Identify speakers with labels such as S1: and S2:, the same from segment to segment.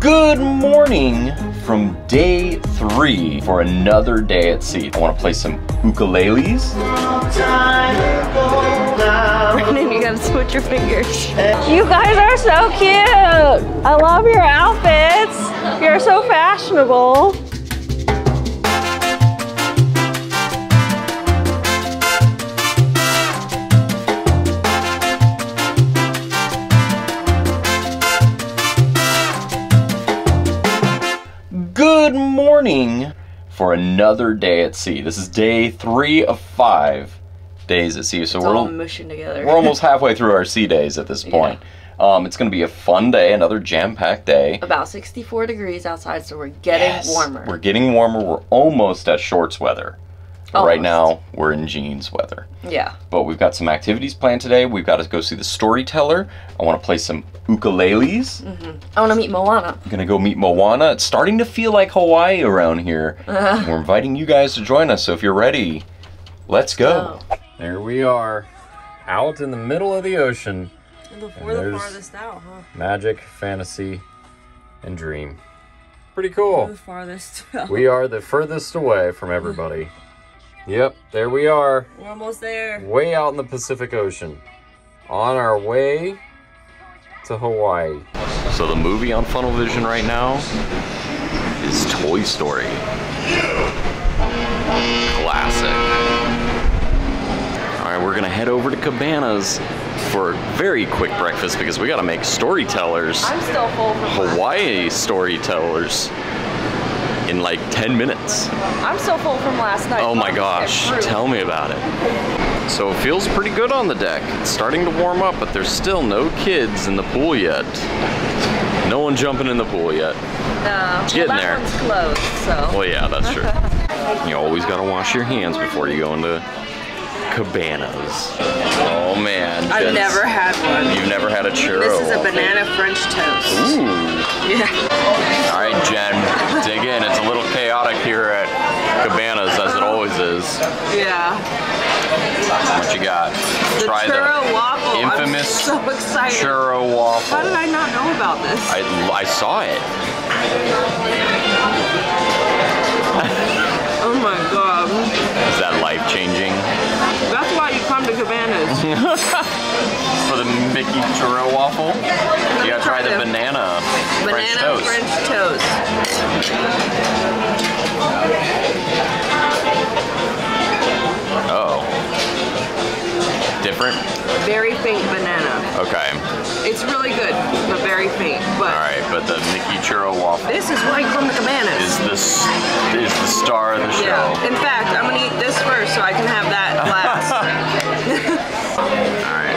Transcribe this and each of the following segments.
S1: Good morning from day 3 for another day at sea. I want to play some ukuleles.
S2: Brandon, you gotta switch your fingers. You guys are so cute. I love your outfits. You're so fashionable.
S1: Good morning for another day at sea. This is day 3 of 5 days at sea. So
S2: it's all mushing together.
S1: We're almost halfway through our sea days at this point. Yeah. It's going to be a fun day, another jam-packed day.
S2: About 64 degrees outside, so we're getting warmer.
S1: We're getting warmer. We're almost at shorts weather. But right now, we're in jeans weather.
S2: Yeah.
S1: But we've got some activities planned today. We've got to go see the storyteller. I want to play some ukuleles.
S2: I want to meet Moana.
S1: I'm going to go meet Moana. It's starting to feel like Hawaii around here. We're inviting you guys to join us, so if you're ready, let's go. There we are, out in the middle of the ocean.
S2: We're the farthest out, huh?
S1: Magic, fantasy, and dream. Pretty cool.
S2: We're the farthest out.
S1: We are the furthest away from everybody. Yep, there we are.
S2: We're almost there.
S1: Way out in the Pacific Ocean. On our way to Hawaii. So the movie on Funnel Vision right now is Toy Story. Classic. All right, we're gonna head over to Cabanas for a very quick breakfast because we gotta make storytellers.
S2: I'm still full from
S1: Hawaii storytellers in like 10 minutes.
S2: I'm still full from last night.
S1: Oh my gosh, tell me about it. So it feels pretty good on the deck. It's starting to warm up, but there's still no kids in the pool yet. No one jumping in the pool yet.
S2: No,
S1: getting
S2: that
S1: there.
S2: one's closed, so.
S1: Well, yeah, that's true. You always gotta wash your hands before you go into Cabanas. Oh man.
S2: I've never had one.
S1: You've never had a churro?
S2: This is a banana French toast.
S1: Ooh.
S2: Yeah.
S1: All right, Jen, dig in. It's a little chaotic here at Cabanas, as it always is.
S2: Yeah.
S1: What you got?
S2: The
S1: Try
S2: churro
S1: the
S2: waffle.
S1: infamous
S2: I'm so excited.
S1: churro waffle.
S2: How did I not know about this?
S1: I saw it.
S2: Oh my god.
S1: Is that life-changing?
S2: That's why you come to Cabanas.
S1: For the Mickey churro waffle? You gotta try the banana French toast.
S2: French toast.
S1: Oh. Different?
S2: Very faint banana.
S1: Okay.
S2: It's really good, but very faint. But
S1: alright, but the Mickey churro waffle
S2: this is why you come to Cabanas.
S1: is the star of the show.
S2: Yeah. In fact, I'm gonna eat this first so I can have that last.
S1: Alright.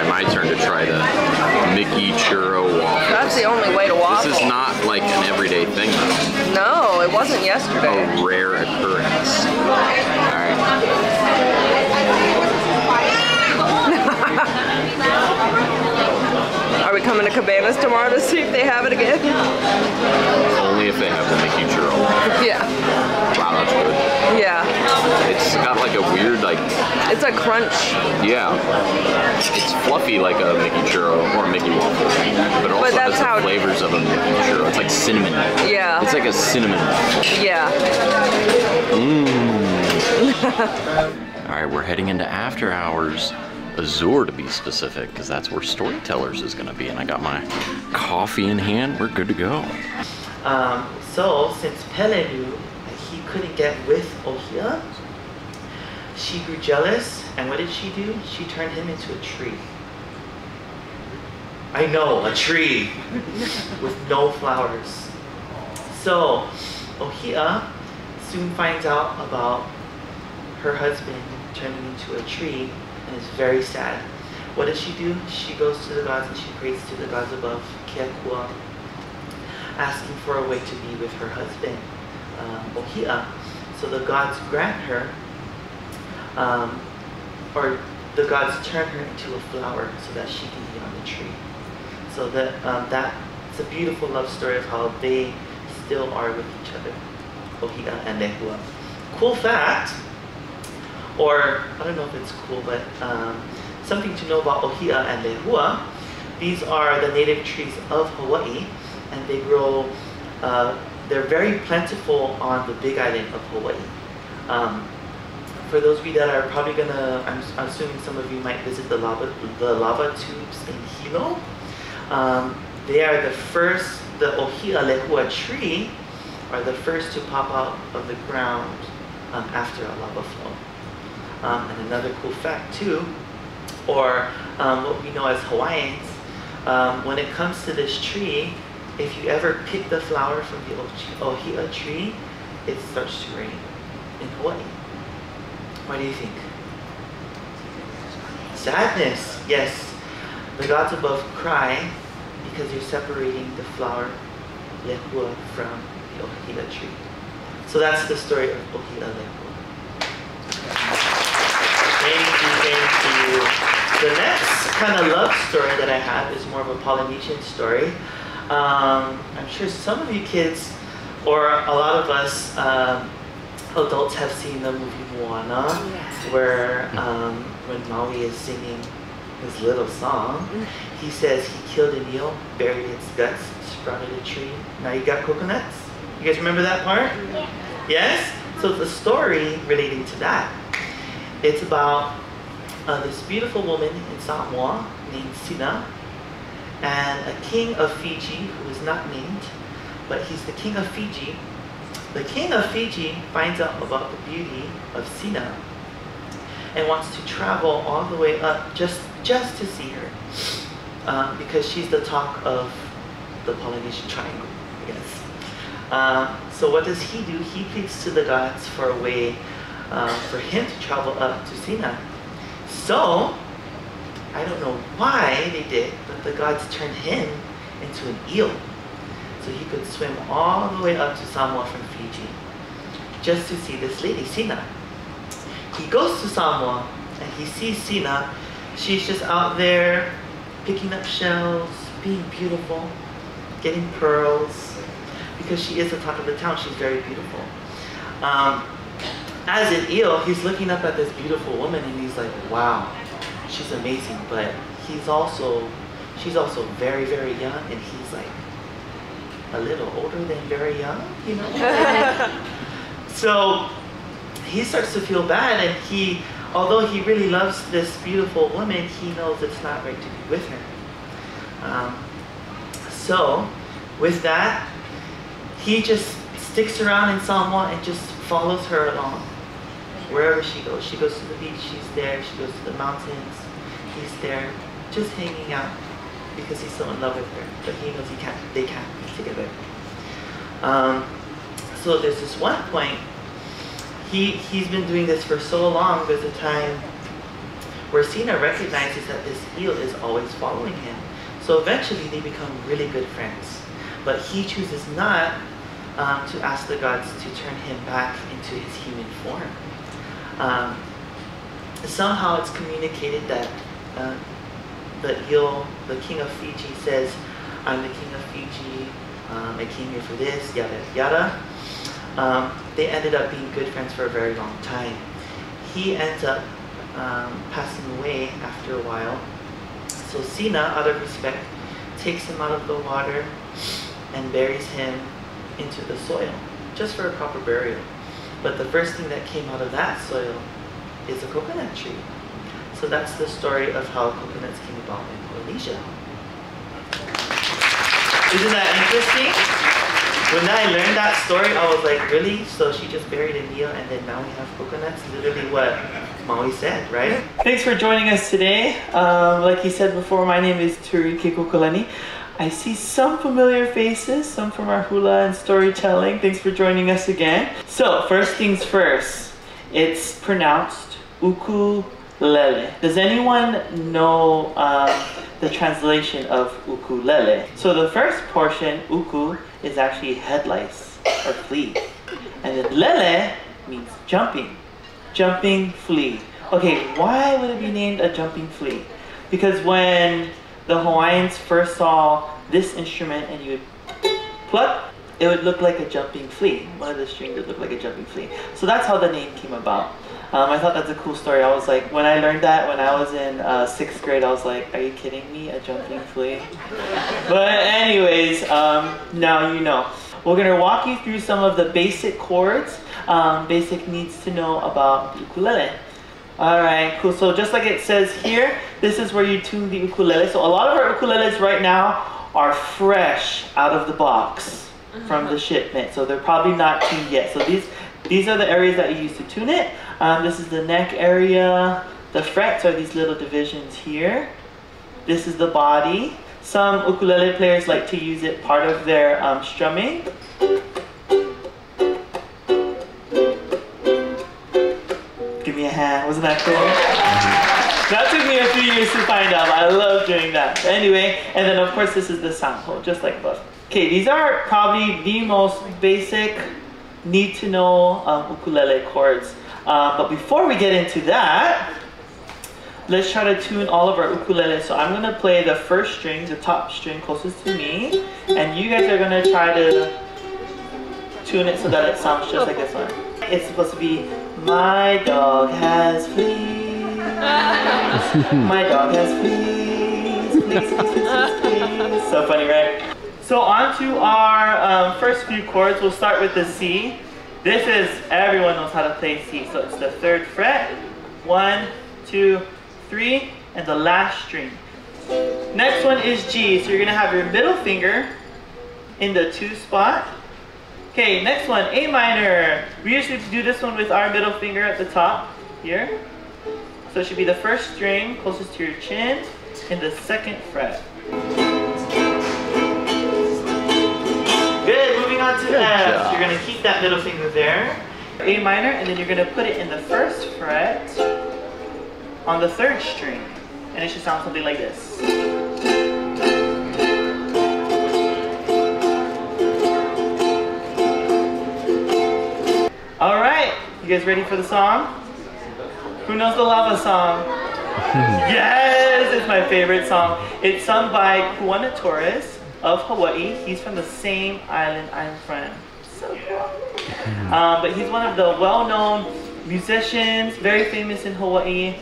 S1: My turn to try the Mickey churro waffle.
S2: That's the only way to waffle.
S1: This is not like an everyday thing though.
S2: No, it wasn't yesterday.
S1: A rare occurrence. Alright.
S2: Are we coming to Cabanas tomorrow to see if they have it again?
S1: Only if they have the Mickey churro.
S2: Yeah.
S1: Wow, that's good.
S2: Yeah.
S1: It's got like a weird like...
S2: It's a crunch.
S1: Yeah. It's fluffy like a Mickey churro or a Mickey waffle. But it also has the flavors of a Mickey churro. It's like cinnamon.
S2: Yeah.
S1: It's like a cinnamon waffle.
S2: Yeah.
S1: Alright, we're heading into after hours. Azure to be specific, because that's where Storytellers is going to be. And I got my coffee in hand. We're good to go.
S3: So since Pele knew that he couldn't get with Ohia, she grew jealous, and what did she do? She turned him into a tree. I know, a tree with no flowers. So Ohia soon finds out about her husband turning into a tree and is very sad. What does she do? She goes to the gods and she prays to the gods above, Keakua, asking for a way to be with her husband, Ohia. So the gods grant her, or the gods turn her into a flower so that she can be on the tree. So that's a beautiful love story of how they still are with each other, Ohia and Lehua. Cool fact, or I don't know if it's cool, but something to know about Ohia and Lehua. These are the native trees of Hawaii. and they grow. They're very plentiful on the Big Island of Hawaii. For those of you that are probably gonna, I'm assuming some of you might visit the lava tubes in Hilo. They are the first, the Ohia Lehua tree are the first to pop out of the ground after a lava flow. And another cool fact too, or what we know as Hawaiians, when it comes to this tree, if you ever pick the flower from the Ohia tree, it starts to rain in Hawaii. Why do you think? Sadness, yes. The gods above cry because you're separating the flower lehua from the Ohia tree. So that's the story of Ohia Lehua. Thank you. The next kind of love story that I have is more of a Polynesian story. I'm sure some of you kids, or a lot of us adults, have seen the movie Moana, where when Maui is singing his little song, he says he killed an eel, buried its guts, sprouted a tree. Now you got coconuts. You guys remember that part? Yeah. Yes? So the story relating to that, it's about this beautiful woman in Samoa named Sina, and a king of Fiji who is not named, but he's the king of Fiji. The king of Fiji finds out about the beauty of Sina and wants to travel all the way up just to see her, because she's the talk of the Polynesian Triangle, I guess. So what does he do? He pleads to the gods for a way for him to travel up to Sina. So, I don't know why they did, but the gods turned him into an eel. So he could swim all the way up to Samoa from Fiji just to see this lady, Sina. He goes to Samoa and he sees Sina. She's just out there picking up shells, being beautiful, getting pearls, because she is the talk of the town. She's very beautiful. As an eel, he's looking up at this beautiful woman and he's like, wow, she's amazing, but she's also very, very young, and he's like a little older than very young, you know? So he starts to feel bad, and although he really loves this beautiful woman, he knows it's not right to be with her. So with that, he just sticks around in Samoa and just follows her along. Wherever she goes to the beach, she's there. She goes to the mountains, he's there, just hanging out because he's so in love with her. But he knows they can't be together. So there's this one point, he's been doing this for so long, there's a time where Sina recognizes that this eel is always following him. So eventually they become really good friends. But he chooses not to ask the gods to turn him back into his human form. Somehow it's communicated that the eel, the king of Fiji, says, I'm the king of Fiji, I came here for this, yada yada. They ended up being good friends for a very long time. He ends up passing away after a while. So Sina, out of respect, takes him out of the water and buries him into the soil, just for a proper burial. But the first thing that came out of that soil is a coconut tree. So that's the story of how coconuts came about in Polynesia. Isn't that interesting? When I learned that story, I was like, really? So she just buried a eel and then now we have coconuts? Literally what Maui said, right? Thanks for joining us today. Like he said before, my name is Turi Kekukulani. I see some familiar faces, some from our hula and storytelling. Thanks for joining us again. So, first things first, it's pronounced ukulele. Does anyone know the translation of ukulele? So the first portion, uku, is actually head lice or flea. And then lele means jumping. Jumping flea. Okay, why would it be named a jumping flea? Because when the Hawaiians first saw this instrument and you would pluck, it would look like a jumping flea. One of the strings would look like a jumping flea. So that's how the name came about. I thought that's a cool story. I was like, when I learned that when I was in 6th grade, I was like, are you kidding me? A jumping flea? But anyways, now you know. We're gonna walk you through some of the basic chords, basic needs to know about the ukulele. Alright, cool. So just like it says here, this is where you tune the ukulele. So a lot of our ukuleles right now are fresh out of the box from the shipment. So they're probably not tuned yet. So these are the areas that you use to tune it. This is the neck area. The frets are these little divisions here. This is the body. Some ukulele players like to use it part of their strumming. Give me a hand. Wasn't that cool? That took me a few years to find out. I love doing that. Anyway, and then of course this is the sound hole, just like above. Okay, these are probably the most basic need to know ukulele chords. But before we get into that, let's try to tune all of our ukuleles. So I'm gonna play the first string, the top string closest to me, and you guys are gonna try to tune it so that it sounds just like this one. It's supposed to be, my dog has fleas. My dog has fleas. Please, please, please, please. So funny, right? So on to our first few chords. We'll start with the C. This is, everyone knows how to play C. So it's the 3rd fret, 1, 2, 3, and the last string. Next one is G. So you're gonna have your middle finger in the 2 spot. Okay, next one, A minor. We usually do this one with our middle finger at the top here. So it should be the first string closest to your chin in the 2nd fret. Good, moving on to F. So you're gonna keep that middle finger there. A minor, and then you're gonna put it in the 1st fret on the 3rd string. And it should sound something like this. Alright, you guys ready for the song? Who knows the Lava Song? Yes, it's my favorite song. It's sung by Kuana Torres of Hawaii. He's from the same island I'm from. So cool. But he's one of the well-known musicians, very famous in Hawaii.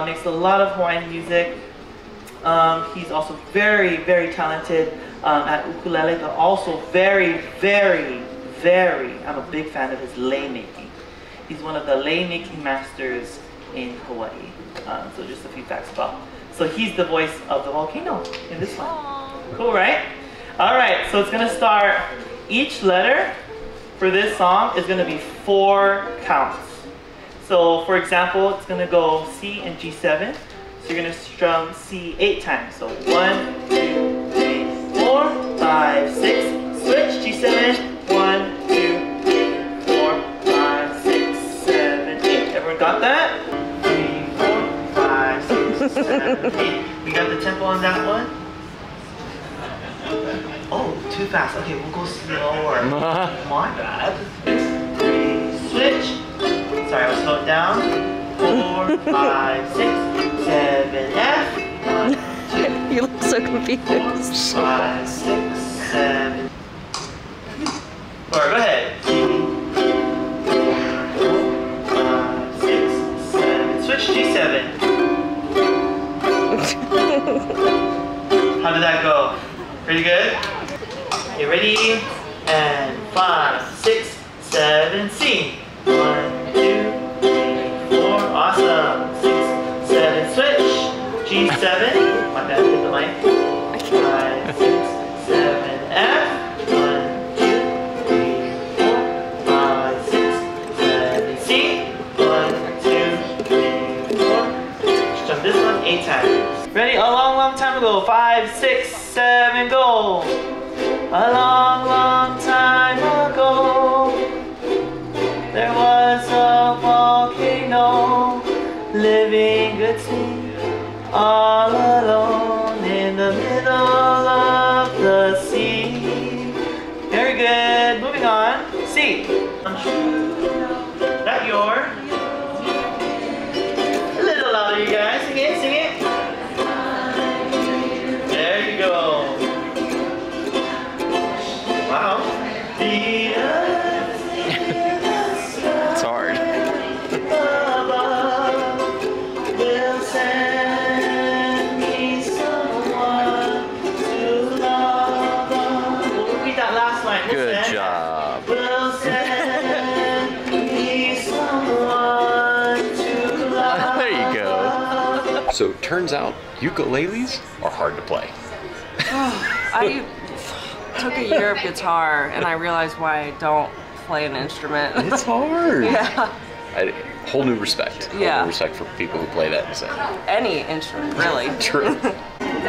S3: Makes a lot of Hawaiian music. He's also very, very talented at ukulele, but also very, I'm a big fan of his lei making. He's one of the lei making masters in Hawaii. So just a few facts about. So he's the voice of the volcano in this one. Cool, right? All right, so it's gonna start, each letter for this song is gonna be 4 counts. So for example, it's gonna go C and G7. So you're gonna strum C 8 times. So 1, 2, 3, 4, 5, 6, switch, G7. 1, 2, 3, 4, 5, 6, 7, 8. Everyone got that? 3, 4, 5, 6, 7, 8. We got the tempo on that one? Oh, too fast. Okay, we'll go slower. My bad. 3, switch. Sorry, I'll slow it down. 4, 5, 6, 7, F. 1, 2.
S2: You look so confused.
S3: 4, 5, 6, 7. Alright, go ahead. 3, 4, 5, 6, 7. Switch G7. How did that go? Pretty good? Okay, ready? And 5, 6, 7, C. 1, 2, 3, 4. Awesome. 6, 7, switch. G7. My bad, hit the mic. 5, 6, 7, F. 1, 2, 3, 4, 5, 6, 7, C. 1, 2, 3, 4. Strum this one 8 times. Ready? A long time ago. 5, 6, 7, go. A long time ago, there was a volcano living at sea, all alone in the middle of the sea. Very good. Moving on. C. That your. A little louder, you guys. Sing it, sing it. There you go. Wow.
S1: It's hard. Good job.
S3: Will send me someone to love.
S1: There you go. So it turns out ukuleles are hard to play.
S2: I took a year of guitar and I realized why I don't play an instrument.
S1: It's hard.
S2: Yeah.
S1: Whole new respect. Whole new respect for people who play that and sing.
S2: Any instrument, really.
S1: True.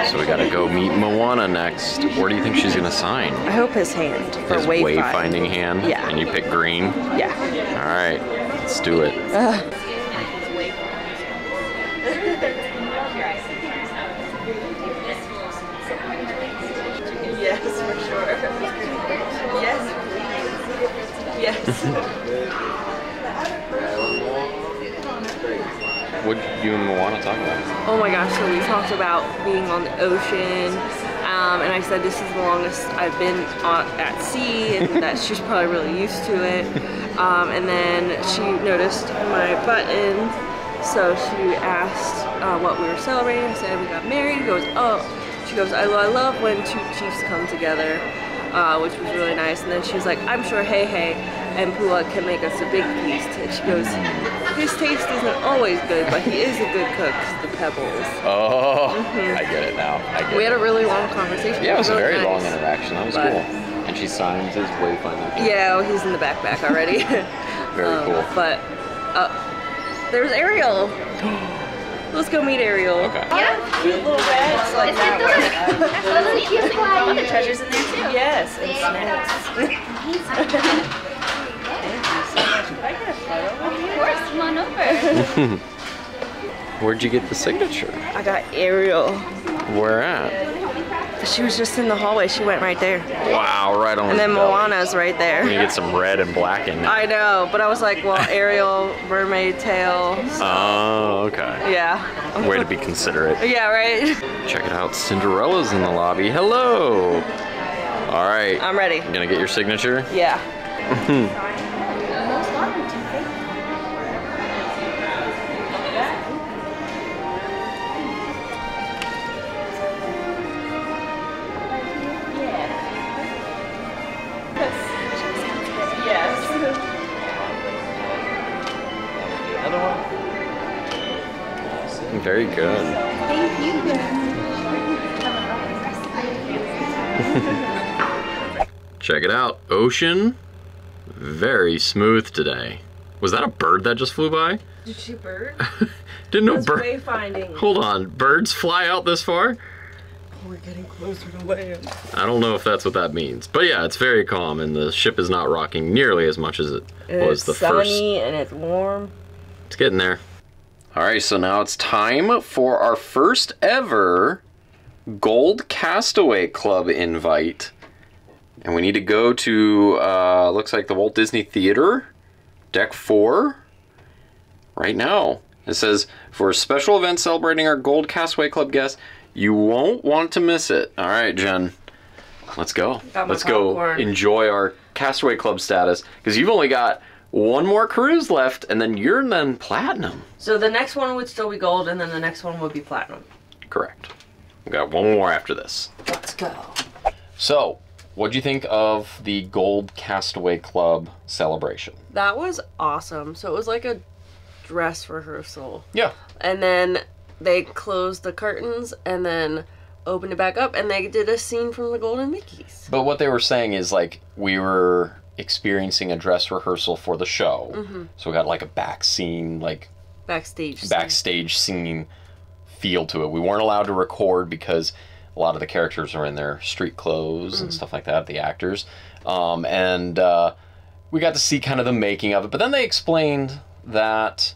S1: So we gotta go meet Moana next. Where do you think she's gonna sign?
S2: I hope his hand for
S1: His wayfinding hand?
S2: Yeah.
S1: And you pick green?
S2: Yeah.
S1: All right, let's do it.
S2: Yes, for sure. Yes, please. Yes.
S1: What you and Moana talk about?
S2: Oh my gosh, so we talked about being on the ocean, and I said this is the longest I've been at sea, and that she's probably really used to it. And then she noticed my button, so she asked what we were celebrating. I said we got married. She goes, I love when two chiefs come together, which was really nice. And then she was like, I'm sure Hey Hey and Pua can make us a big feast. And she goes, his taste isn't always good, but he is a good cook, the pebbles.
S1: Oh, I get it now.
S2: We had a really long conversation.
S1: Yeah, it was a very
S2: nice.
S1: long interaction. That was cool. And she signs his wayfinding.
S2: Yeah, well, he's in the backpack already.
S1: Very cool.
S2: But there's Ariel. Let's go meet Ariel.
S1: Okay.
S4: Yeah.
S2: Cute little bags like that one.
S4: All the treasures in there too.
S2: Yes, and snacks.
S4: Of course, come on over.
S1: Where'd you get the signature?
S2: I got Ariel.
S1: Where at?
S2: She was just in the hallway. She went right there.
S1: Wow, right on.
S2: And then
S1: his belly.
S2: Moana's right there.
S1: You get some red and black in there.
S2: I know, but I was like, well, Ariel, mermaid tail. So.
S1: Oh, okay.
S2: Yeah.
S1: Way to be considerate.
S2: Yeah, right.
S1: Check it out. Cinderella's in the lobby. Hello. All right.
S2: I'm ready.
S1: You gonna get your signature?
S2: Yeah.
S1: Very good.
S4: Thank you.
S1: Check it out. Ocean. Very smooth today. Was that a bird that just flew by?
S2: Did she bird?
S1: Didn't know
S2: That's
S1: bird.
S2: wayfinding.
S1: Hold on. Birds fly out this far?
S2: Oh, we're getting closer to land.
S1: I don't know if that's what that means. But yeah, it's very calm and the ship is not rocking nearly as much as it was the first.
S2: It's sunny and it's warm.
S1: It's getting there. All right, so now it's time for our first ever Gold Castaway Club invite. And we need to go to, looks like the Walt Disney Theater, Deck 4, right now. It says, for a special event celebrating our Gold Castaway Club guests, you won't want to miss it. All right, Jen, let's go. Let's go enjoy our Castaway Club status, because you've only got one more cruise left, and then you're then platinum.
S2: So the next one would still be gold, and then the next one would be platinum.
S1: Correct. We got one more after this.
S2: Let's go.
S1: So, what'd you think of the Gold Castaway Club celebration?
S2: That was awesome. So it was like a dress rehearsal.
S1: Yeah.
S2: And then they closed the curtains and then opened it back up, and they did a scene from the Golden Mickeys.
S1: But what they were saying is, like, we were experiencing a dress rehearsal for the show. Mm-hmm. So we got like a back scene, like backstage scene feel to it. We weren't allowed to record because a lot of the characters are in their street clothes and stuff like that, the actors. And we got to see kind of the making of it. But then they explained that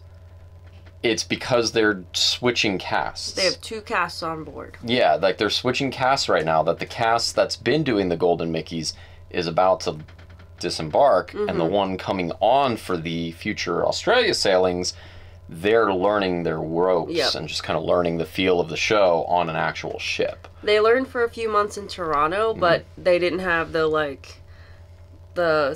S1: it's because they're switching casts.
S2: They have 2 casts on board.
S1: Yeah, like they're switching casts right now. That the cast that's been doing the Golden Mickeys is about to disembark, and the one coming on for the future Australia sailings, they're learning their ropes and just kind of learning the feel of the show on an actual ship.
S2: They learned for a few months in Toronto, but they didn't have the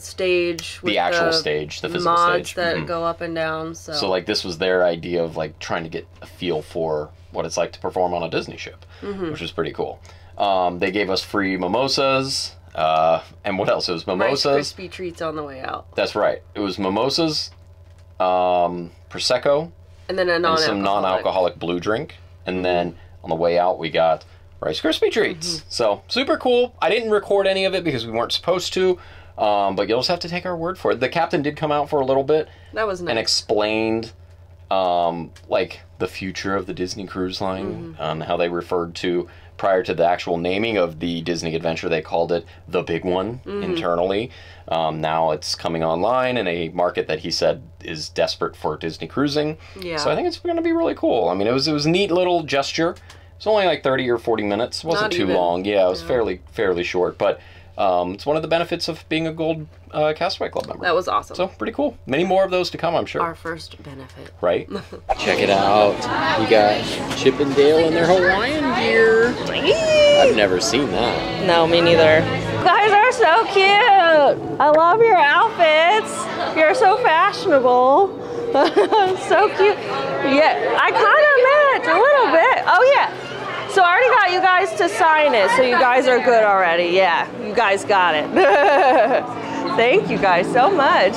S2: stage with
S1: the actual stage, the physical
S2: mods
S1: stage
S2: that go up and down. So
S1: like this was their idea of like trying to get a feel for what it's like to perform on a Disney ship, which was pretty cool. They gave us free mimosas. And what else? It was mimosas.
S2: Rice Krispie treats on the way out.
S1: That's right. It was mimosas, Prosecco,
S2: And then
S1: and some non-alcoholic blue drink. And then on the way out, we got Rice Krispie treats. So super cool. I didn't record any of it because we weren't supposed to, but you'll just have to take our word for it. The captain did come out for a little bit
S2: That was nice.
S1: and explained like the future of the Disney Cruise Line, on how they referred to, prior to the actual naming of the Disney Adventure, they called it the big one internally. Now it's coming online in a market that he said is desperate for Disney cruising.
S2: Yeah.
S1: So I think it's going to be really cool. I mean, it was a neat little gesture. It's only like 30 or 40 minutes. It wasn't
S2: Not
S1: too
S2: even.
S1: long. Yeah, it was fairly short. But it's one of the benefits of being a Gold Castaway Club member.
S2: That was awesome.
S1: So pretty cool. Many more of those to come, I'm sure.
S2: Our first benefit.
S1: Right? Check it out. We got Chip and Dale in their Hawaiian gear. I've never seen that.
S2: No, me neither. You guys are so cute. I love your outfits. You're so fashionable. So cute. Yeah, I kind of match a little bit. Oh yeah. So I already got you guys to sign it, so you guys are good already. Yeah, you guys got it. Thank you guys so much.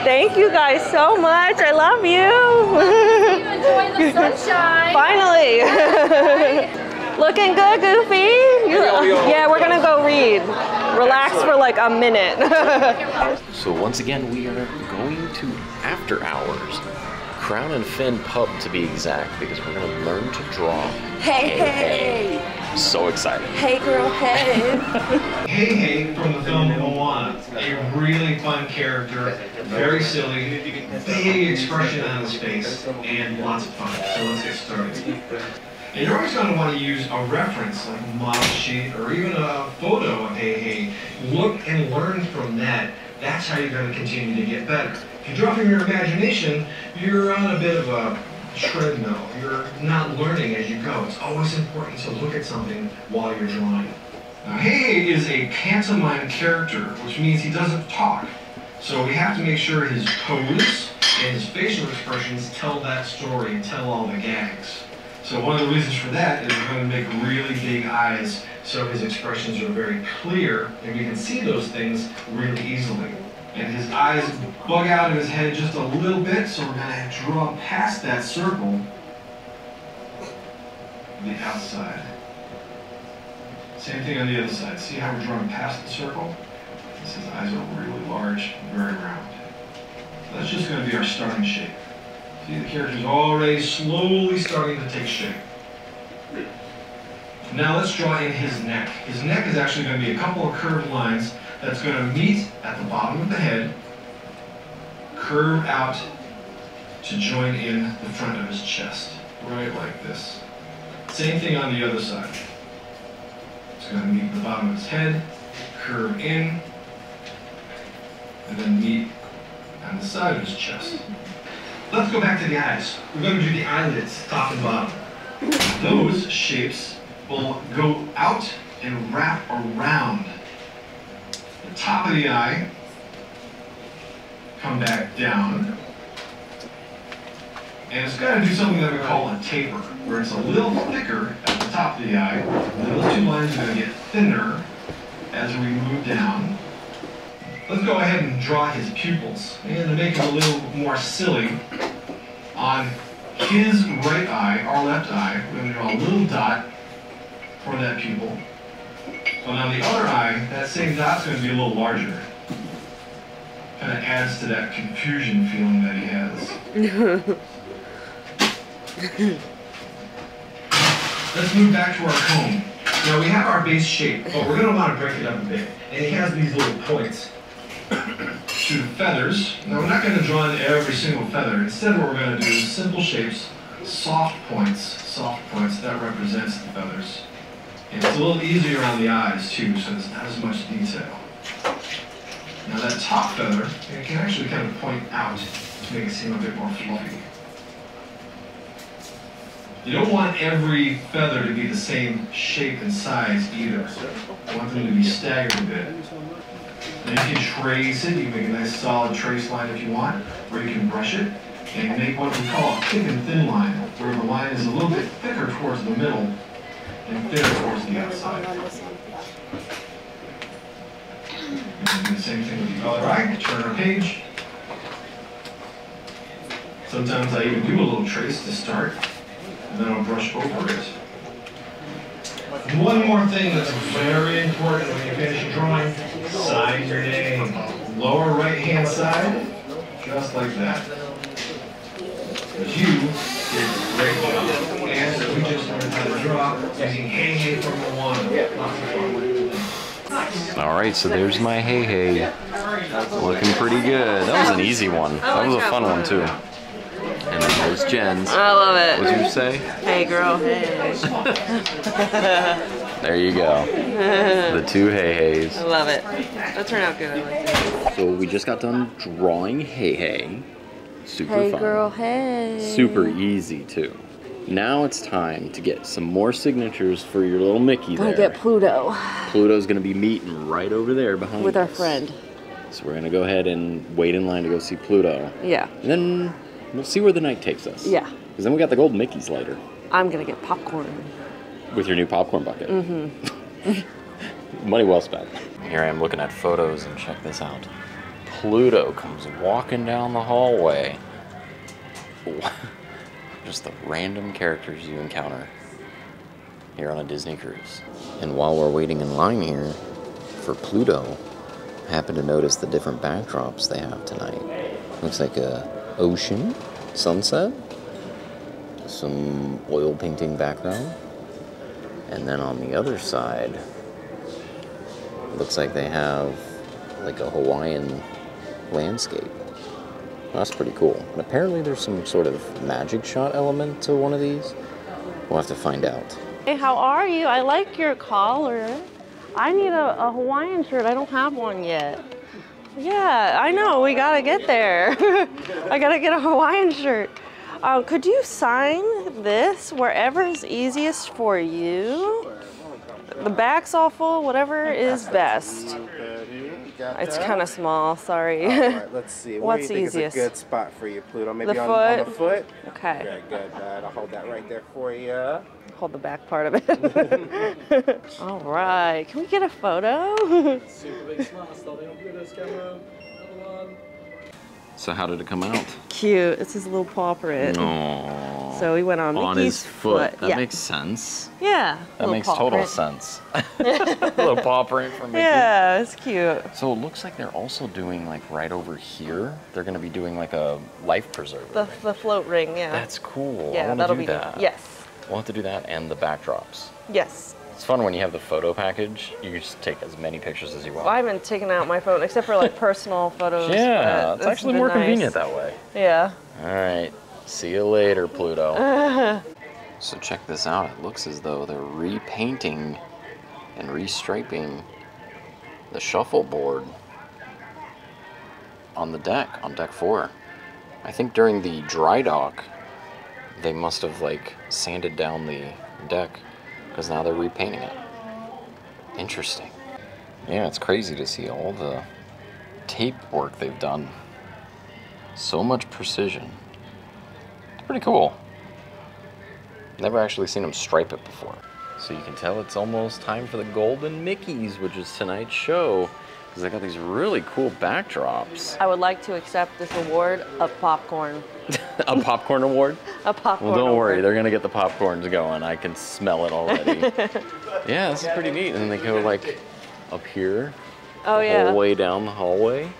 S2: Thank you guys so much. I love you.
S4: Enjoy the sunshine.
S2: Finally. Looking good, Goofy? Yeah, we're gonna go read. Relax for like a minute.
S1: So once again, we are going to After Hours. Crown and Fin Pub to be exact, because we're going to learn to draw.
S2: Hey.
S1: So excited.
S2: Hey, girl, hey.
S5: Hey Hey from the film Moana, a really fun character, very silly, big expression on his face, and lots of fun. So let's get started. And you're always going to want to use a reference, like a model sheet or even a photo of Hey Hey. Look and learn from that. That's how you're going to continue to get better. If you draw from your imagination, you're on a bit of a treadmill. You're not learning as you go. It's always important to look at something while you're drawing. Now, Hey Hey is a pantomime character, which means he doesn't talk. So we have to make sure his pose and his facial expressions tell that story and tell all the gags. So one of the reasons for that is we're going to make really big eyes so his expressions are very clear and we can see those things really easily. And his eyes bug out in his head just a little bit, so we're going to draw past that circle the outside. Same thing on the other side. See how we're drawing past the circle? His eyes are really large, very round. So that's just going to be our starting shape. See, the character's already slowly starting to take shape. Now let's draw in his neck. His neck is actually going to be a couple of curved lines that's going to meet at the bottom of the head, curve out to join in the front of his chest, right like this. Same thing on the other side. It's going to meet the bottom of his head, curve in, and then meet on the side of his chest. Let's go back to the eyes. We're going to do the eyelids, top and bottom. Those shapes will go out and wrap around the top of the eye, come back down, and it's going to do something that we call a taper, where it's a little thicker at the top of the eye, and those two lines are going to get thinner as we move down. Let's go ahead and draw his pupils. And to make it a little more silly, on his right eye, our left eye, we're going to draw a little dot for that pupil. But on the other eye, that same dot's going to be a little larger. Kind of adds to that confusion feeling that he has. Let's move back to our cone. Now we have our base shape, but we're going to want to break it up a bit. And he has these little points to the feathers. Now we're not going to draw in every single feather. Instead what we're going to do is simple shapes, soft points that represents the feathers. And it's a little easier on the eyes too, so there's not as much detail. Now that top feather, it can actually kind of point out to make it seem a bit more fluffy. You don't want every feather to be the same shape and size either. You want them to be staggered a bit. Then you can trace it, you can make a nice solid trace line if you want, or you can brush it. and make what we call a thick and thin line, where the line is a little bit thicker towards the middle and thinner towards the outside. And do the same thing with the other eye. Turn our page. Sometimes I even do a little trace to start, and then I'll brush over it. One more thing that's very important when you finish your drawing, sign your name. Lower right-hand side, just like that. But you did a great job. And we just learned how to draw using Hey Hey from Moana. Lots of fun.
S1: Alright, so there's my Hey Hey. Looking pretty good. That was an easy one. That was a fun one too. And then there's Jen's.
S2: I love it.
S1: What did you say?
S2: Hey girl, hey.
S1: There you go. The two Hey Heys.
S2: I love it. That turned out good. I liked it.
S1: So we just got done drawing Hey Hey. Super
S2: Hey
S1: fun.
S2: girl, hey.
S1: Super easy too. Now it's time to get some more signatures for your little Mickey there.
S2: I get Pluto
S1: Pluto's gonna be meeting right over there behind
S2: with our
S1: us.
S2: friend.
S1: So we're gonna go ahead and wait in line to go see Pluto.
S2: Yeah.
S1: And then we'll see where the night takes us.
S2: Yeah.
S1: Because then we got the golden Mickeys later.
S2: I'm gonna get popcorn.
S1: With your new popcorn bucket. Mm-hmm. Money well spent. Here I am looking at photos and check this out. Pluto comes walking down the hallway. Just the random characters you encounter here on a Disney cruise. And while we're waiting in line here for Pluto, I happen to notice the different backdrops they have tonight. Looks like a ocean, sunset, some oil painting background, and then on the other side, it looks like they have like a Hawaiian landscape. That's pretty cool. And apparently there's some sort of magic shot element to one of these. We'll have to find out.
S2: Hey, how are you? I like your collar. I need a Hawaiian shirt. I don't have one yet. Yeah, I know. We gotta get there. I gotta get a Hawaiian shirt. Could you sign this wherever is easiest for you? The back's all full. Whatever is best. It's kind of small. Sorry.
S6: All right, let's see. Where
S2: What's
S6: do you think
S2: easiest?
S6: is a good spot for you, Pluto? Maybe
S2: The
S6: on the
S2: foot?
S6: foot?
S2: Okay.
S6: Okay, good. I'll hold that right there for you.
S2: Hold the back part of it. All right. Can we get a photo?
S1: So how did it come out?
S2: Cute. It's his little paw print.
S1: Aww.
S2: So we went on
S1: On
S2: Mickey's
S1: his foot. That
S2: Yeah.
S1: makes sense.
S2: Yeah.
S1: That
S2: little
S1: makes
S2: paw
S1: total
S2: print.
S1: sense. Little paw print from Mickey.
S2: Yeah, it's cute.
S1: So it looks like they're also doing like right over here. They're going to be doing like a life preserver.
S2: The float ring, yeah.
S1: That's cool. I
S2: yeah,
S1: want
S2: that'll
S1: to do
S2: be
S1: that.
S2: Yes.
S1: We'll have to do that and the backdrops.
S2: Yes.
S1: It's fun when you have the photo package. You can just take as many pictures as you want.
S2: Well, I haven't taken out my phone except for like personal photos.
S1: Yeah,
S2: but
S1: it's
S2: this
S1: actually
S2: has
S1: more
S2: been nice.
S1: convenient that way.
S2: Yeah.
S1: All right. See you later, Pluto. So check this out. It looks as though they're repainting and restriping the shuffleboard on the deck, on deck 4. I think during the dry dock, they must have like sanded down the deck because now they're repainting it. Interesting. Yeah, it's crazy to see all the tape work they've done. So much precision. It's pretty cool. Never actually seen them stripe it before. So you can tell it's almost time for the Golden Mickeys, which is tonight's show, because they got these really cool backdrops.
S2: I would like to accept this award of popcorn.
S1: A popcorn award?
S2: A popcorn
S1: Well, don't worry,
S2: award.
S1: they're gonna get the popcorns going. I can smell it already. Yeah, this is pretty neat. And then they go like up here,
S2: Oh,
S1: the
S2: yeah.
S1: whole way down the hallway.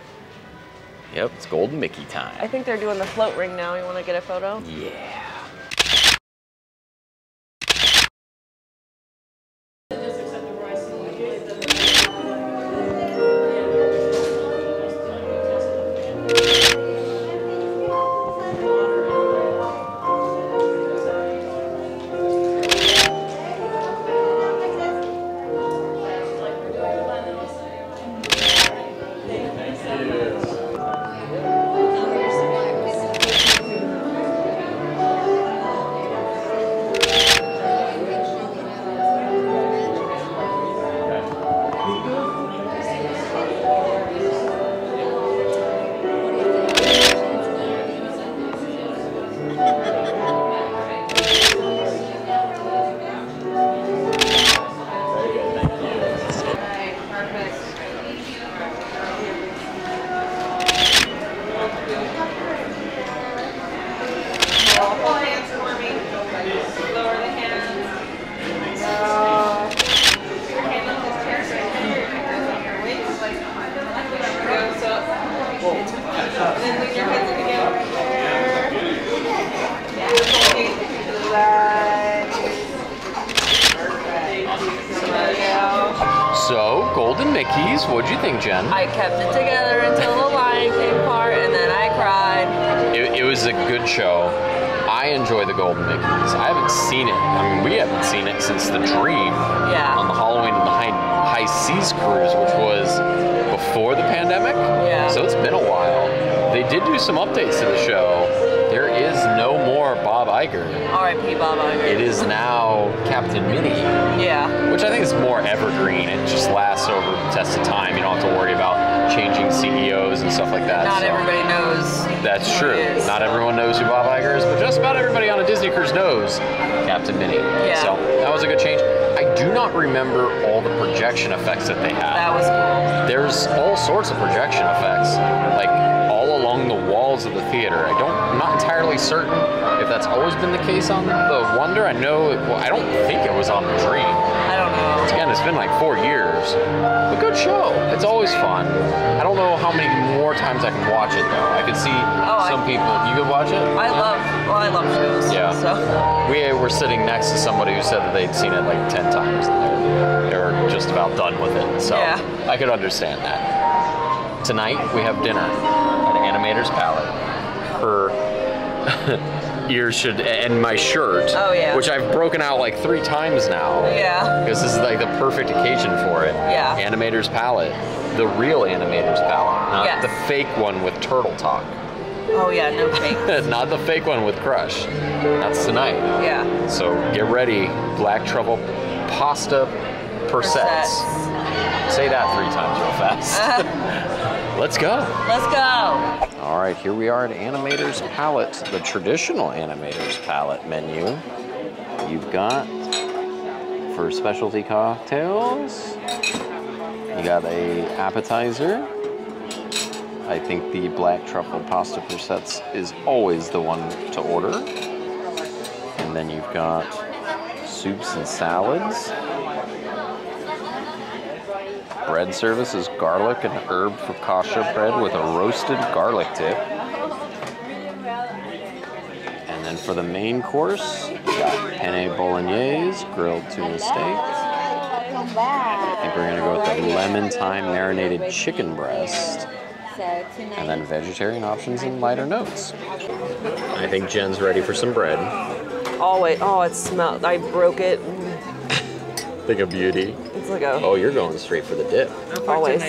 S1: Yep, it's Golden Mickey time.
S2: I think they're doing the float ring now. You want to get a photo?
S1: Yeah. Golden Mickeys. What'd you think, Jen?
S2: I kept it together until the Lion King part, and then I cried.
S1: It was a good show. I enjoy the Golden Mickeys. I haven't seen it. I mean, we haven't seen it since The Dream on the Halloween and the High Seas cruise, which was before the pandemic.
S2: Yeah.
S1: So it's been a while. They did do some updates to the show. There is no more Bob Iger.
S2: R.I.P. Bob Iger.
S1: It is now Captain Minnie.
S2: Yeah.
S1: Which I think is more evergreen. It just lasts over the test of time. You don't have to worry about changing CEOs and stuff like that.
S2: Not everybody knows.
S1: That's true. Not everyone knows who Bob Iger is, but just about everybody on a Disney cruise knows Captain Minnie.
S2: Yeah.
S1: So that was a good change. I do not remember all the projection effects that they had.
S2: That was cool.
S1: There's all sorts of projection effects, like all along the walls of the theater. I'm not entirely certain if that's always been the case on The Wonder. I don't think it was on The Dream.
S2: I don't know.
S1: Again, it's been like 4 years. But good show. It's always fun. I don't know how many more times I can watch it though. I could see some people. You could watch it?
S2: I love shows.
S1: Yeah.
S2: So.
S1: We were sitting next to somebody who said that they'd seen it like 10 times and they were just about done with it. So I could understand that. Tonight we have dinner at Animator's Palette. Her ears should, and my shirt, which I've broken out like 3 times now.
S2: Yeah.
S1: Because this is like the perfect occasion for it.
S2: Yeah.
S1: Animator's Palette. The real Animator's Palette. Not the fake one with Turtle Talk.
S2: Oh yeah, no fake.
S1: Not the fake one with Crush. That's tonight.
S2: Yeah.
S1: So get ready. Black truffle pasta persets. Say that 3 times real fast. Let's go.
S2: Let's go.
S1: All right, here we are at Animator's Palette, the traditional Animator's Palette menu. You've got, for specialty cocktails, you got a appetizer. I think the black truffle pasta persets is always the one to order. And then you've got soups and salads. Bread service is garlic and herb focaccia bread with a roasted garlic tip. And then for the main course, we got penne bolognese, grilled tuna steak. I think we're gonna go with the lemon thyme marinated chicken breast. And then vegetarian options and lighter notes. I think Jen's ready for some bread.
S2: Always. Oh, it smelled. I broke it.
S1: Think of beauty.
S2: It's like a.
S1: Oh, you're going straight for the dip.
S2: Always.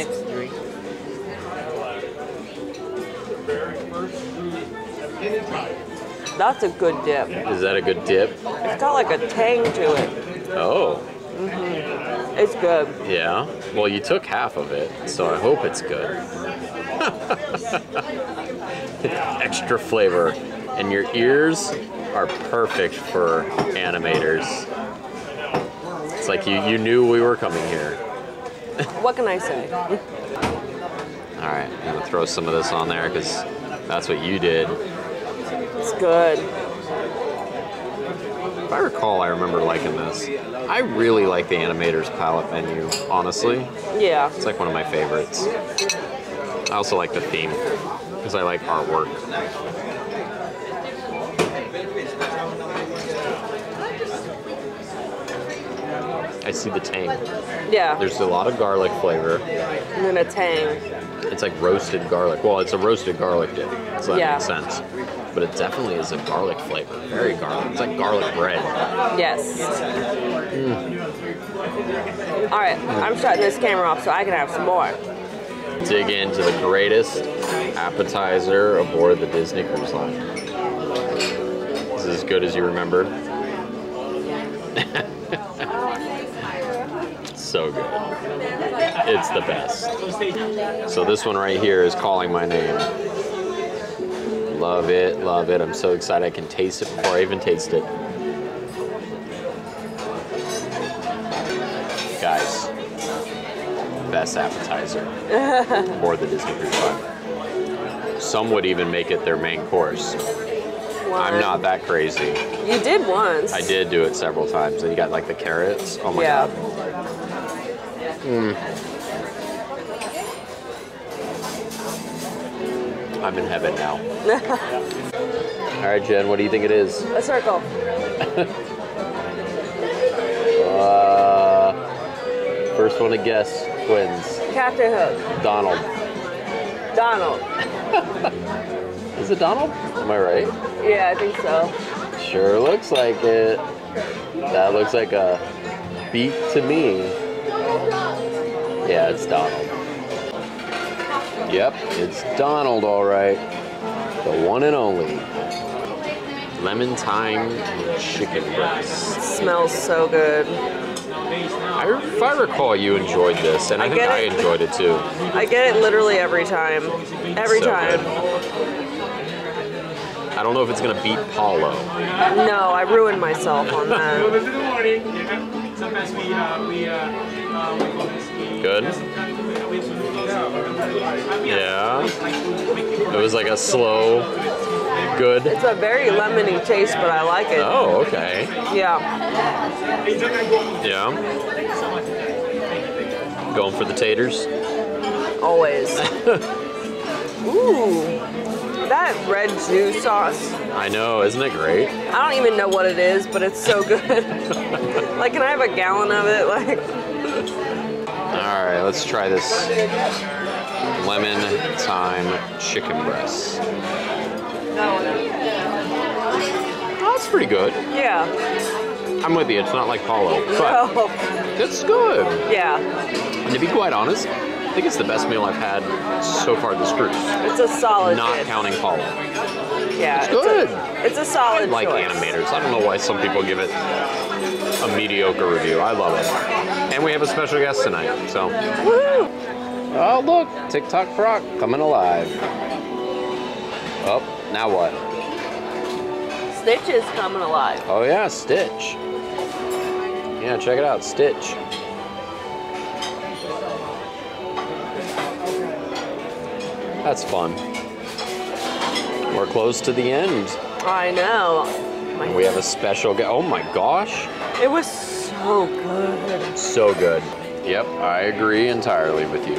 S2: That's a good dip.
S1: Is that a good dip?
S2: It's got like a tang to it.
S1: Oh.
S2: Mm-hmm. It's good.
S1: Yeah. Well, you took half of it, so I hope it's good. Extra flavor, and your ears are perfect for animators. It's like you knew we were coming here.
S2: What can I say?
S1: All right, I'm gonna throw some of this on there because that's what you did.
S2: It's good.
S1: If I recall, I remember liking this. I really like the Animator's Palette menu, honestly.
S2: Yeah.
S1: It's like one of my favorites. I also like the theme because I like artwork. I see the tang.
S2: Yeah.
S1: There's a lot of garlic flavor.
S2: And then a tang.
S1: It's like roasted garlic. Well, it's a roasted garlic dip, so that makes sense. But it definitely is a garlic flavor. Very garlic. It's like garlic bread.
S2: Yes. All right, I'm shutting this camera off so I can have some more.
S1: Dig into the greatest appetizer aboard the Disney Cruise Line. Is this as good as you remember? So good. It's the best. So this one right here is calling my name. Love it, love it. I'm so excited I can taste it before I even taste it. Guys, best appetizer aboard the Disney Cruise Line. Some would even make it their main course. I'm not that crazy.
S2: You did once.
S1: I did do it several times. And you got like the carrots. Oh my god. I'm in heaven now. All right, Jen, what do you think it is?
S2: A circle.
S1: First Just want to guess. Twins.
S2: Captain Hook.
S1: Donald.
S2: Donald.
S1: Is it Donald? Am I right?
S2: Yeah, I think so.
S1: Sure looks like it. That looks like a beat to me. Yeah, it's Donald. Yep, it's Donald, all right. The one and only. Lemon thyme chicken breast.
S2: It smells so good.
S1: If I recall, you enjoyed this, and I think I enjoyed it too.
S2: I get it literally every time. Every
S1: So
S2: time.
S1: good. I don't know if it's gonna beat Paulo.
S2: No, I ruined myself on that.
S1: Good. Yeah. It was like a slow, good.
S2: It's a very lemony taste, but I like it.
S1: Oh, okay.
S2: Yeah.
S1: Yeah. Going for the taters?
S2: Always. Ooh. That red juice sauce.
S1: I know, isn't it great?
S2: I don't even know what it is, but it's so good. Like, can I have a gallon of it? Like.
S1: All right, let's try this lemon thyme chicken breast. Oh, it's pretty good.
S2: Yeah.
S1: I'm with you. It's not like Paulo, but
S2: No.
S1: it's good.
S2: Yeah.
S1: And to be quite honest, I think it's the best meal I've had so far this cruise.
S2: It's a solid
S1: Not
S2: hit.
S1: counting Paulo.
S2: Yeah.
S1: It's good.
S2: It's a solid
S1: Like
S2: choice.
S1: animators. I don't know why some people give it a mediocre review. I love it. And we have a special guest tonight, so.
S2: Woo!
S1: Oh, look. TikTok Croc coming alive. Oh, now what?
S2: Stitch is coming alive.
S1: Oh, yeah, Stitch. Yeah, check it out. Stitch. That's fun. We're close to the end.
S2: I know.
S1: We have a special guest. Oh my gosh.
S2: It was so good.
S1: So good. Yep, I agree entirely with you.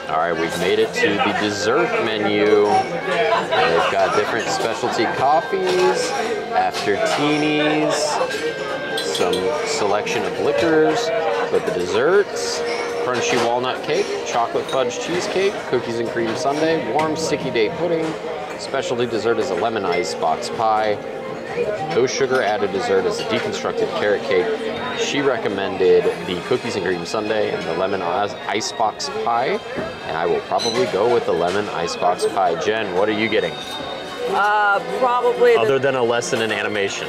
S1: All right, we've made it to the dessert menu. They've got different specialty coffees, after-teenies, some selection of liquors, but the desserts, crunchy walnut cake, chocolate fudge cheesecake, cookies and cream sundae, warm sticky date pudding. Specialty dessert is a lemon icebox pie. No sugar added dessert is a deconstructed carrot cake. She recommended the cookies and cream sundae and the lemon icebox pie, and I will probably go with the lemon icebox pie. Jen, what are you getting?
S2: Probably the
S1: Other than a lesson in animation.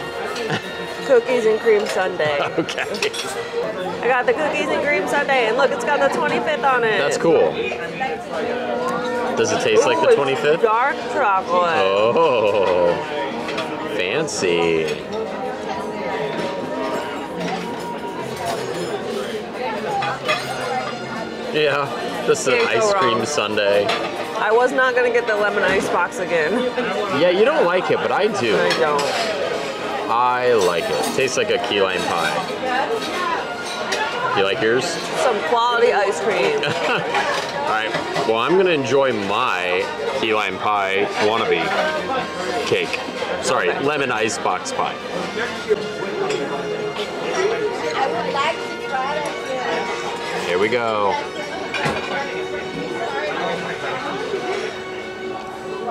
S2: cookies and cream sundae.
S1: Okay.
S2: I got the cookies and cream sundae, and look, it's got the 25th on it.
S1: That's cool. Does it taste like
S2: Ooh,
S1: the
S2: it's
S1: 25th?
S2: Dark chocolate.
S1: Oh, fancy. Yeah, this is an
S2: Can't go
S1: ice cream
S2: wrong.
S1: sundae.
S2: I was not gonna get the lemon icebox again.
S1: Yeah, you don't like it, but I do.
S2: I don't.
S1: I like it. Tastes like a key lime pie. You like yours?
S2: Some quality ice cream.
S1: All right. Well, I'm gonna enjoy my key lime pie wannabe cake. Sorry, lemon icebox pie. Here we go.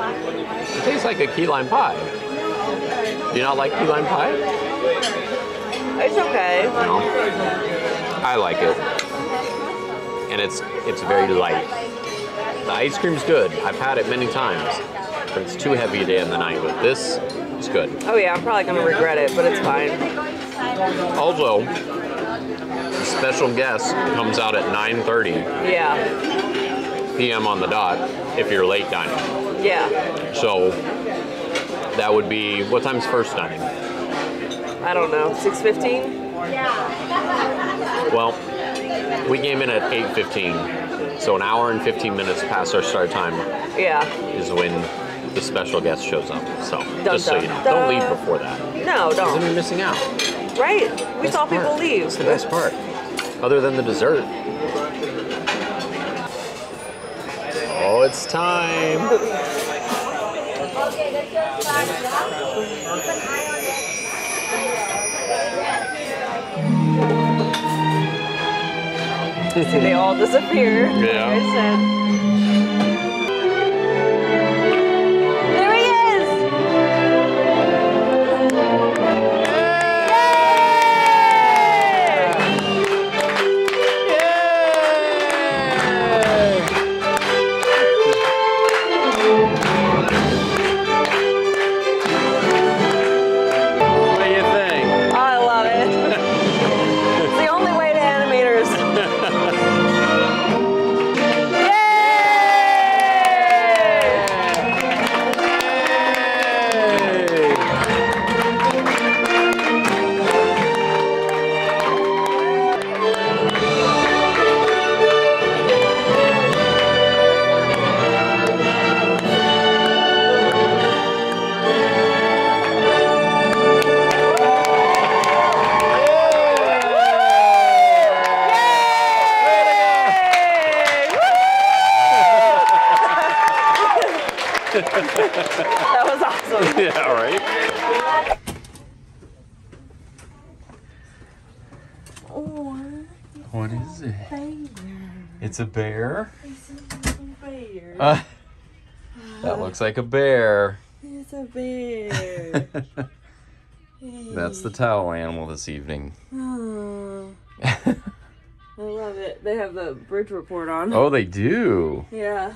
S1: It tastes like a key lime pie. Do you not like key lime pie?
S2: It's okay.
S1: No. I like it. And it's very light. The ice cream's good. I've had it many times. But it's too heavy to end the night with. This is good.
S2: Oh yeah, I'm probably gonna regret it, but it's fine.
S1: Also, the special guest comes out at 9:30
S2: Yeah.
S1: p.m. on the dot if you're late dining.
S2: Yeah.
S1: So that would be, what time's first dining?
S2: I don't know. 6:15?
S1: Well, we came in at 8:15. So an hour and 15 minutes past our start time
S2: Yeah.
S1: is when the special guest shows up. So
S2: Dun,
S1: just so
S2: dun,
S1: you know,
S2: dun.
S1: don't leave before that.
S2: No,
S1: Then
S2: don't.
S1: you're missing out.
S2: Right? We
S1: Best
S2: saw people
S1: part.
S2: leave.
S1: That's the best part. Other than the dessert. Oh, it's time.
S2: See, they all disappear.
S1: Yeah.
S2: Like I said. There he is!
S1: What do you think?
S2: I love it. It's the only way to animators. That was awesome.
S1: Yeah, right? What is it? It's a bear? That looks like a bear.
S2: It's a bear.
S1: That's the towel animal this evening.
S2: Oh, I love it. They have the bridge report on.
S1: Oh, they do.
S2: Yeah.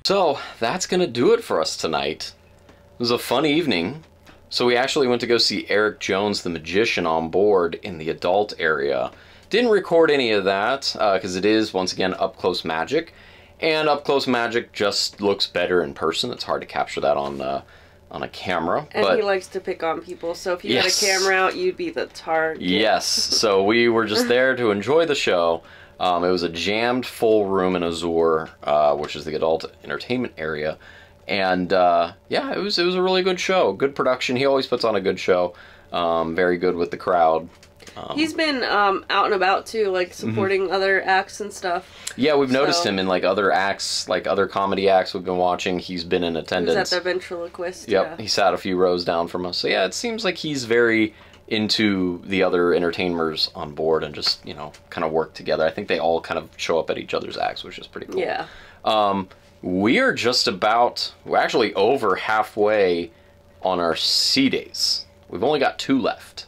S1: So that's gonna do it for us tonight. It was a fun evening. So we actually went to go see Eric Jones the Magician on board in the adult area. Didn't record any of that because it is, once again, up-close magic. And up-close magic just looks better in person. It's hard to capture that on a camera.
S2: And
S1: but
S2: he likes to pick on people, so if you
S1: Yes.
S2: had a camera out, you'd be the target.
S1: yes, so we were just there to enjoy the show. It was a jammed full room in Azure, which is the adult entertainment area. And yeah, it was a really good show. Good production. He always puts on a good show. Very good with the crowd.
S2: He's been out and about too, like supporting other acts and stuff.
S1: Yeah, we've noticed
S2: So-
S1: him in like other acts, like other comedy acts we've been watching. He's been in
S2: He was
S1: attendance.
S2: at the ventriloquist.
S1: Yep,
S2: Yeah.
S1: he sat a few rows down from us. So yeah, it seems like he's very into the other entertainers on board and just, you know, kind of work together. I think they all kind of show up at each other's acts, which is pretty cool.
S2: Yeah.
S1: We are just about, we're actually over halfway on our sea days. We've only got 2 left.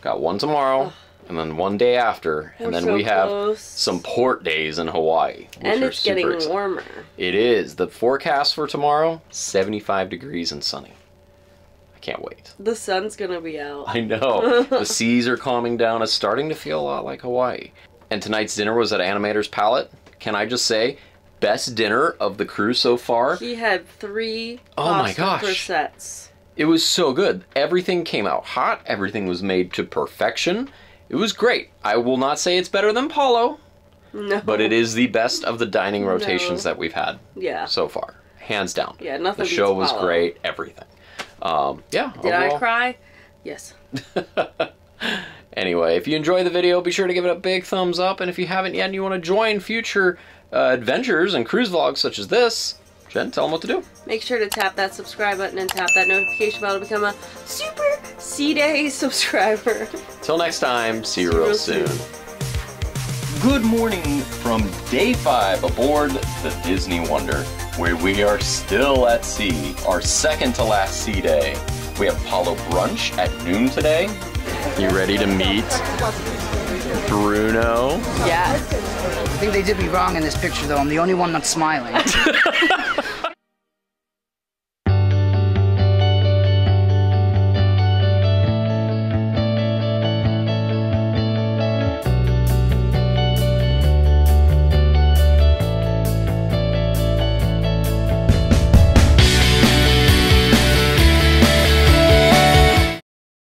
S1: Got one tomorrow, and then one day after, and
S2: We're
S1: then
S2: so
S1: we have
S2: close.
S1: some port days in Hawaii. Which
S2: And
S1: are
S2: it's getting
S1: super exciting.
S2: warmer.
S1: It is. The forecast for tomorrow, 75 degrees and sunny. I can't wait.
S2: The sun's gonna be out.
S1: I know. The seas are calming down. It's starting to feel a lot like Hawaii. And tonight's dinner was at Animator's Palette. Can I just say, best dinner of the crew so far.
S2: He had 3
S1: Oh my
S2: pasta
S1: gosh.
S2: sets.
S1: It was so good. Everything came out hot. Everything was made to perfection. It was great. I will not say it's better than Paulo,
S2: No.
S1: but it is the best of the dining rotations
S2: No.
S1: that we've had
S2: Yeah.
S1: so far. Hands down.
S2: Yeah, nothing
S1: The show
S2: beats
S1: was
S2: Paulo.
S1: great. Everything. Yeah.
S2: Did I
S1: overall-
S2: cry? Yes.
S1: Anyway, if you enjoyed the video, be sure to give it a big thumbs up. And if you haven't yet and you want to join future adventures and cruise vlogs such as this, Jen, tell them what to do.
S2: Make sure to tap that subscribe button and tap that notification bell to become a Super C-Day subscriber.
S1: Till next time, see you real soon. Good morning from day 5 aboard the Disney Wonder, where we are still at sea, our second to last sea day. We have Paulo brunch at noon today. You ready to meet Bruno?
S7: I think they did me wrong in this picture, though. I'm the only one not smiling.